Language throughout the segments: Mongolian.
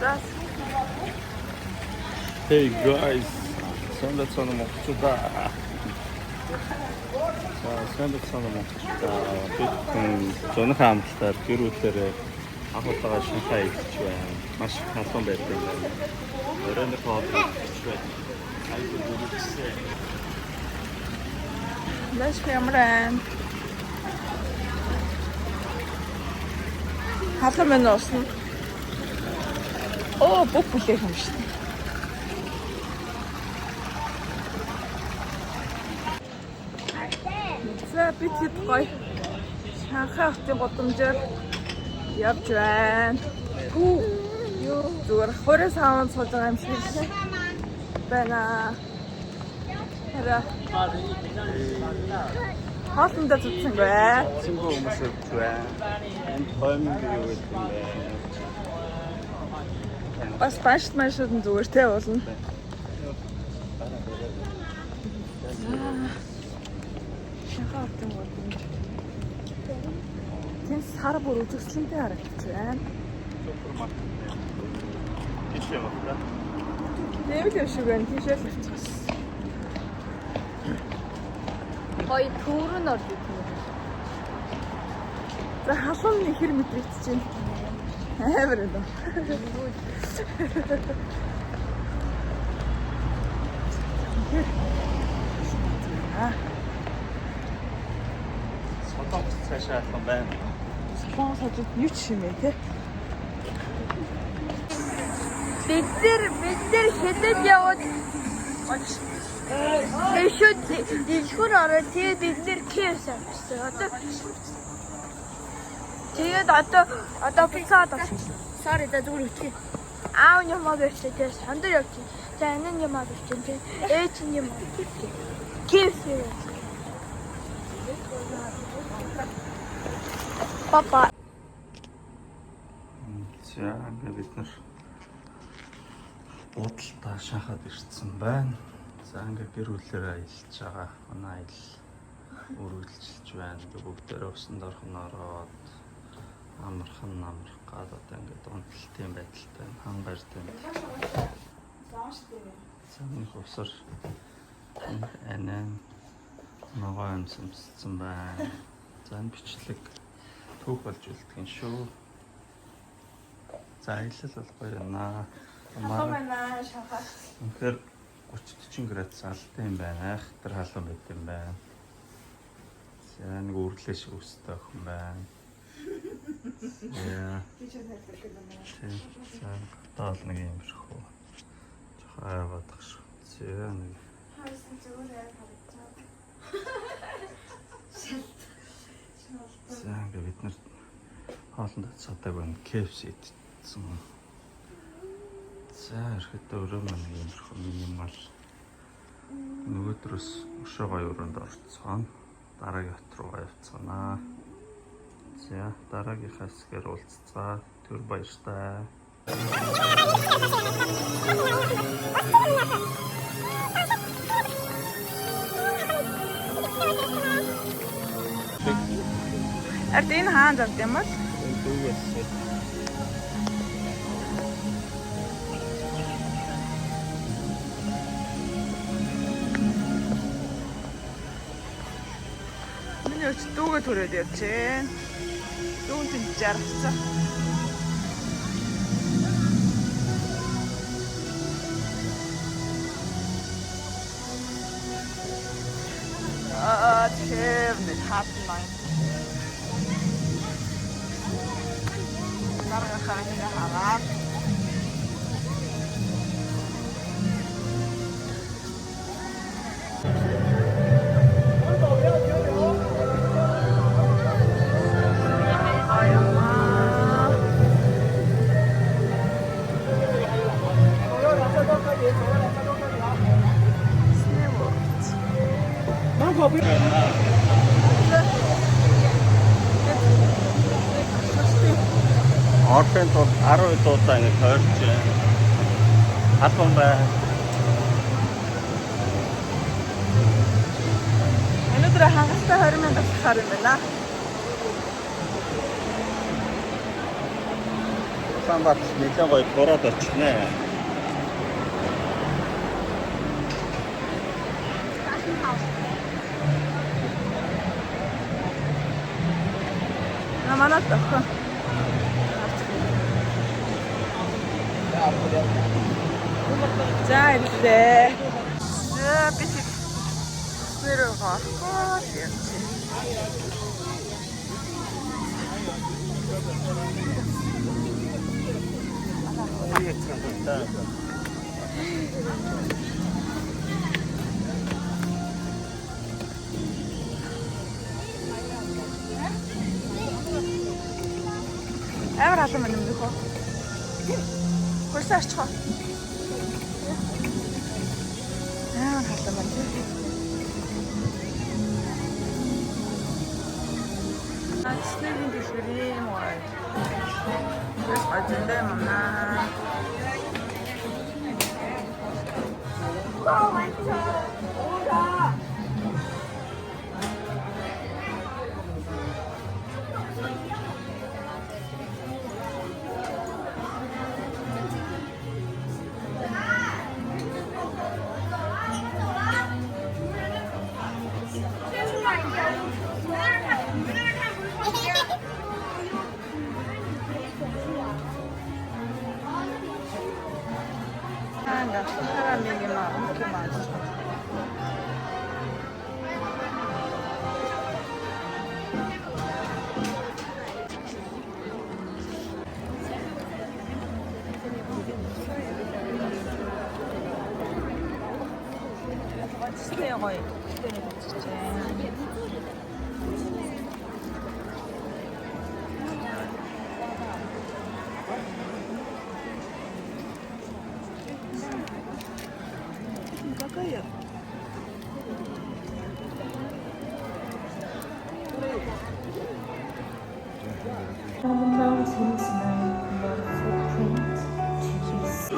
Gas. Hey guys, сонирхолтой монголчуудаа. Сонирхолтой монголчуудаа бид зуны хаамталтаар гэр бүлээрээ ахуултайгаа Шанхай ирж байна. Маш халуун байдаг юм байна. Өрөөний хоолой ирж байна. Айгуу бүрдсэн. Маш хямран. Халуун мэн уусна. Оо, бүх бүлээх юм шүү дээ. За бид хэд гоё Шанхай хотын гудамжаар явж байна. Юу зүгээр хорос хаан сууж байгаа юм шиг байна. Хараа. Хоолндоо зүтсэн бай. Симбол хүмүүс ирж байна. Энд хоймог юу гэдэг юм бэ? Бас башд машин зүгээр те болно. Шанхай хотын гудамж. Тэн сар бүр үзэсгэлэнтэй харагдаж байна. Тийшээ байна. Тэвэл юм шиг байна. Тийшээ л явчихсан. Гоё төрөн орж ирсэн. За халуун хэр мэдрэгдэж байна. Амар энэ. Солонгос цаашаа алхан байна. Солонгос хажууд юу ч юм бэ те. Бид нар хэдэд яваад Тэшүүд дэлгүүр ороод тэгээд бид нэр кэс авчихсан. Тэгээд одоо буцаад авчихсан. Sorry за зүгээр үгүй. Аав нь ямаа барьсан тэгээд сандар явчих. За энэ нь ямаа барьсан тэгээд ээж нь ямаа барьсан. Кэс. Папа. За ингээд бид нар буудалтаа Шанхайд ирсэн байна. За ингээд гэр бүлээр аялж байгаа. Манай аялал үргэлжилж байна. Бүгдээрээ усанд орхон ороод амархан гад одоо ингээд унталтын байдалтай хангартай. Замын хувьсар анаа ногоо юмсамссан байна. За энэ бичлэг түүх болж үлдэх юм шүү. За аялал бол гоё байна. Манай Шанхай. Тэгэхээр 30-40 градус алтай юм байна. Тэр халуун байт юм байна. За нэг үрлээ шиг өстэй охин байна. Яа. За таал нэг юм шиг хөө. Жохоо аваадах шүү. За нэг. Хайсан зүгээр харагдаад. За ингээд бид нар хоолндоо цаадаг байна. KFC идсэн. За ихэд өөрөө нэг юм шиг минимал. Нөгөөдрөөс өшөөгөө өрөөнд орцсон. Дараагийн хот руу явцгаана. За дараагийнхаа хэсгээр уулзцаа. Түр баяртай. Ард энэ хаан завд юм бол? Дүүгээс. Миний өч дүүгээ төрөөд явчихэ. Дүүн чинь жаргацсан. Тэр нэг хатнаа. Дараагийн хааны хараад. Ордент бол 10 удаа ингэ тойрч байна. Халуун байна. Өнөөдөр хангалттай 20 мянга гарах юм байна. Улаанбаатар нэлээд гоё бороод очихнэ. Манайд охин. За ирээ. Би нэрээ гарах юм. Амар халуун юм дөхөө. Хурцаа арчхаа. Амар халуун байна. Ачнэрийн дэлгэр юм уу? Бас ажиндаа мана. 사람이 이렇게 많아. 스테어가 진짜. Какая?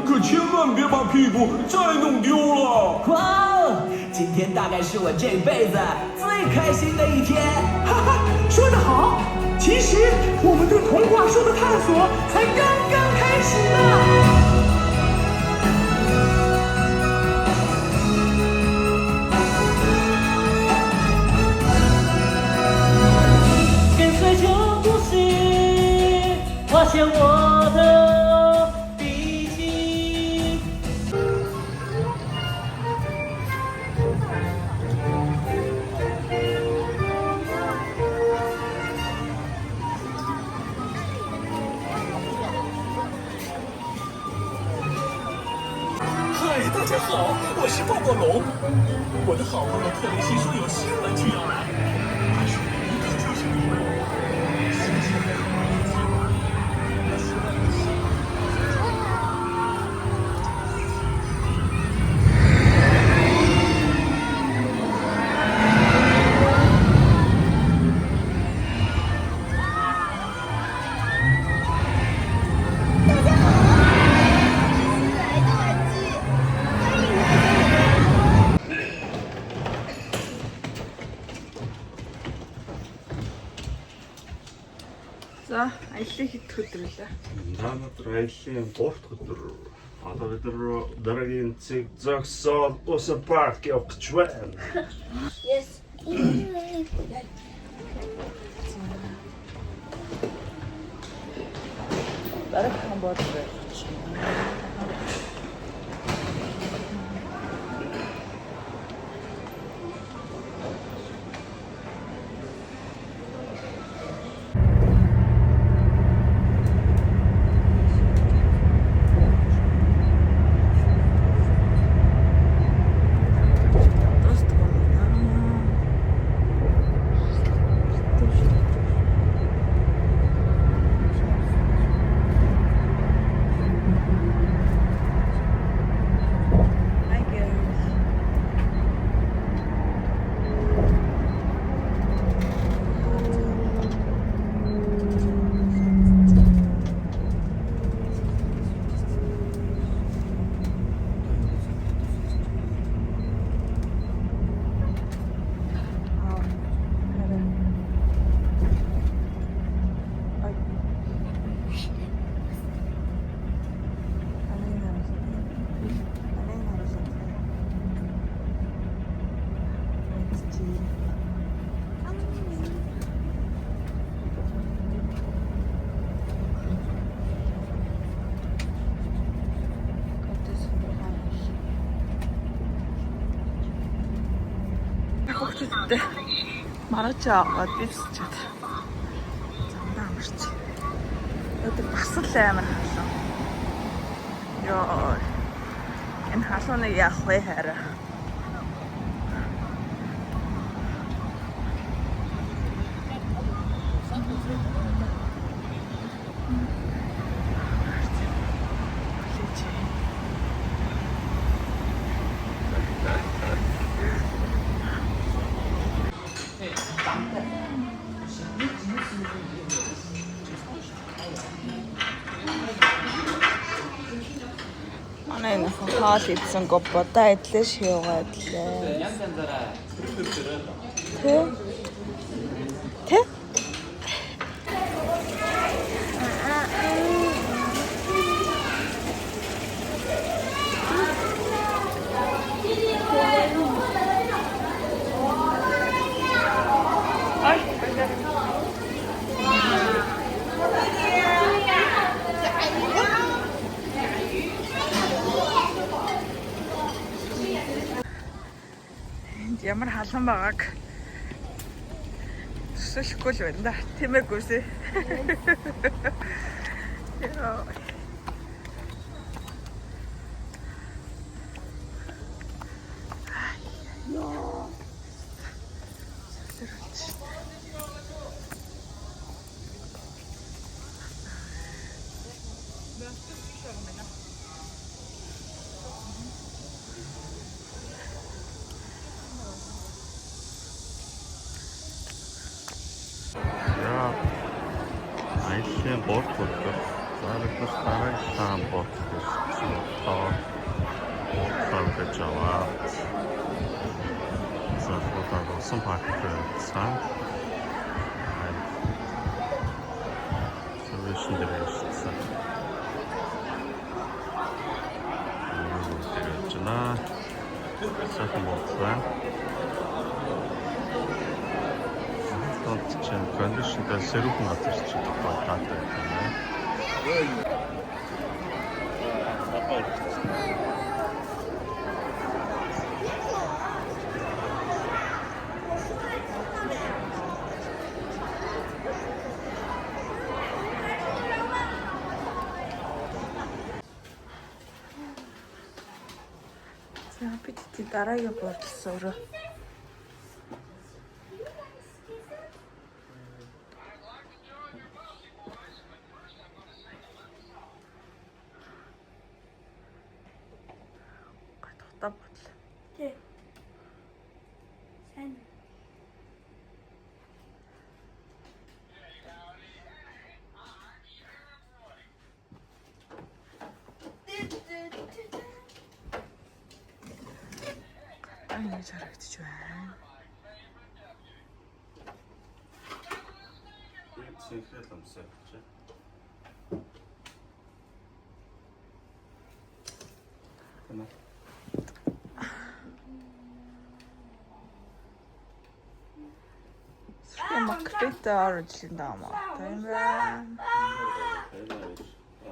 可千万别把屁股再弄丢了！哇，今天大概是我这辈子最开心的一天！哈哈，说得好！其实我们对童话书的探索才刚刚开始呢。跟随旧故事，发现我的笔记。嗨，大家好，我是抱抱龙。我的好朋友特雷西说有新玩具要来，他说一定就是你们。За, аяллаа хэд өдрөлөө. Өнөөдөр аяллаа 3 дахь өдөр. Одоо бид дараагийн цэг зогсоод усан парк явж байна. Yes. Дараахан бодлоо. Тэ марачаа бисчээд. Замдаа амарч. Өдөр бас л амар халуун. Йоо. Энэ халууныг яах вэ хараа. Манай энэ хаал идсэн гопота идлээ шиугаа идлээ. Тэ? Ямар халуун байгааг төсөөлөхгүй л байна да. Тэмээгүйсээ. Айшийн борт болдог. Зарагнаас дараагийн борт гэсэн гэж аваа. Заахад болсон парксан. Сэрвэшин дээрсэн. Тэрчнаа. Сахан болтлаа. Чин кондишнер сэрүүхэн газар чи таатай байна. За бид дараагийн бордлсон өрөө. Тэ. Сайн. Ай харагдчих байна. Синхрон амсаа чи. Тэна. Макбет оруулсан даа маа. Тийм байна.